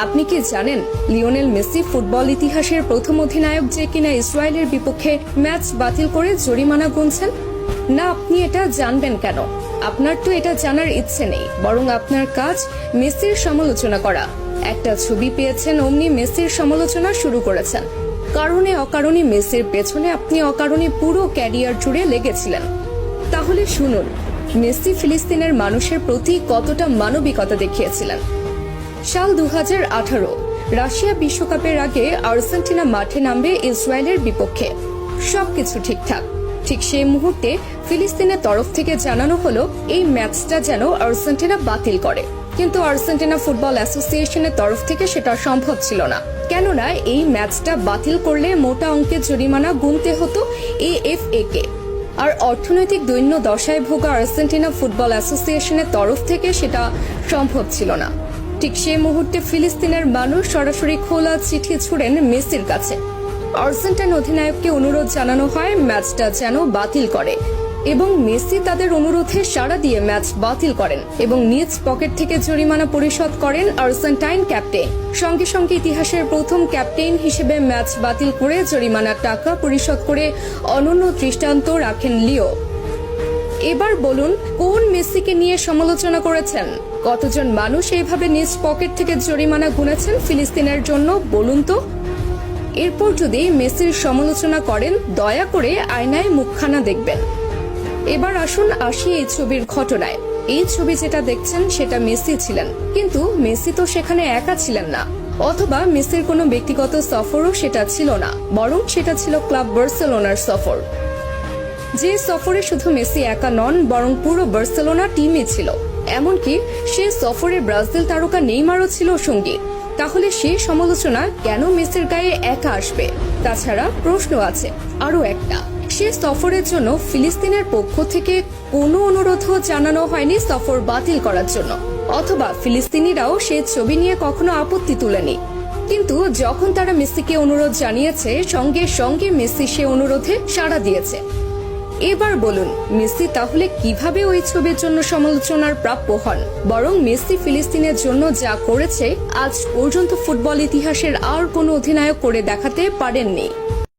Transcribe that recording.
আপনি কি জানেন লিওনেল মেসি ফুটবল ইতিহাসের প্রথম অধিনায়ক যে কিনা ইসরায়েলের বিপক্ষে ম্যাচ বাতিল করে জরিমানা গুনছেন? না, আপনি এটা জানবেন কেন? আপনার তো এটা জানার ইচ্ছে নেই, বরং আপনার কাজ মেসির সমালোচনা করা। একটা ছবি পেয়েছেন, অমনি মেসির সমালোচনা শুরু করেছেন। কারণে অকারণে মেসির পেছনে আপনি অকারণে পুরো ক্যারিয়ার জুড়ে লেগেছিলেন। তাহলে শুনুন, মেসি ফিলিস্তিনের মানুষের প্রতি কতটা মানবিকতা দেখিয়েছিলেন। সাল 2018 রাশিয়া বিশ্বকাপের আগে আর্জেন্টিনা মাঠে নামবে ইসরায়েলের বিপক্ষে। সবকিছু ঠিকঠাক। ঠিক সেই মুহূর্তে ফিলিস্তিনের তরফ থেকে জানানো হলো এই ম্যাচটা যেন আর্জেন্টিনা বাতিল করে, কিন্তু আর্জেন্টিনা ফুটবল অ্যাসোসিয়েশনের তরফ থেকে সেটা সম্ভব ছিল না। কেননা এই ম্যাচটা বাতিল করলে মোটা অঙ্কের জরিমানা গুনতে হতো এএফএ কে, আর অর্থনৈতিক দৈন্য দশায় ভোগা আর্জেন্টিনা ফুটবল অ্যাসোসিয়েশনের তরফ থেকে সেটা সম্ভব ছিল না। ঠিক সেই মুহূর্তে ফিলিস্তিনের মানুষ সরাসরি খোলা চিঠি ছুড়েন মেসির কাছে। আর্জেন্টাইন অধিনায়ককে অনুরোধ জানানো হয় ম্যাচটা যেন বাতিল করে, এবং মেসি তাদের অনুরোধে সাড়া দিয়ে ম্যাচ বাতিল করেন এবং নিজ পকেট থেকে জরিমানা পরিশোধ করেন আর্জেন্টাইন ক্যাপ্টেন। সঙ্গে সঙ্গে ইতিহাসের প্রথম ক্যাপ্টেন হিসেবে ম্যাচ বাতিল করে জরিমানার টাকা পরিশোধ করে অনন্য দৃষ্টান্ত রাখেন লিও। এবার বলুন, কোন মেসিকে নিয়ে সমালোচনা করেছেন? কতজন মানুষ এইভাবে নিজ পকেট থেকে জরিমানা গুনেছেন ফিলিস্তিনের জন্য, বলুন তো? এরপর যদি মেসির সমালোচনা করেন, দয়া করে আয়নায় মুখখানা দেখবেন। এবার আসি এই ছবির ঘটনায়। এই ছবি যেটা দেখছেন সেটা মেসি ছিলেন, কিন্তু মেসি তো সেখানে একা ছিলেন না, অথবা মেসির কোনো ব্যক্তিগত সফরও সেটা ছিল না, বরং সেটা ছিল ক্লাব বার্সেলোনার সফর। যে সফরে শুধু মেসি একা নন, বরং পুরো বার্সেলোনা টিমই ছিল। এমনকি সে সফরে ব্রাজিল তারকা নেইমারও ছিল সঙ্গী। তাহলে সেই সমালোচনা কেন মেসির গায়ে একা আসবে? তাছাড়া প্রশ্ন আছে আরো একটা, সে সফরের জন্য ফিলিস্তিনের পক্ষ থেকে কোনো অনুরোধও জানানো হয়নি সফর বাতিল করার জন্য, অথবা ফিলিস্তিনিরাও সে ছবি নিয়ে কখনো আপত্তি তুলেনি। কিন্তু যখন তারা মেসিকে অনুরোধ জানিয়েছে, সঙ্গে সঙ্গে মেসি সে অনুরোধে সাড়া দিয়েছে। এবার বলুন, মেসি তাহলে কিভাবে ওই ছবির জন্য সমালোচনার প্রাপ্য হন? বরং মেসি ফিলিস্তিনের জন্য যা করেছে আজ পর্যন্ত ফুটবল ইতিহাসের আর কোনো অধিনায়ক করে দেখাতে পারেননি।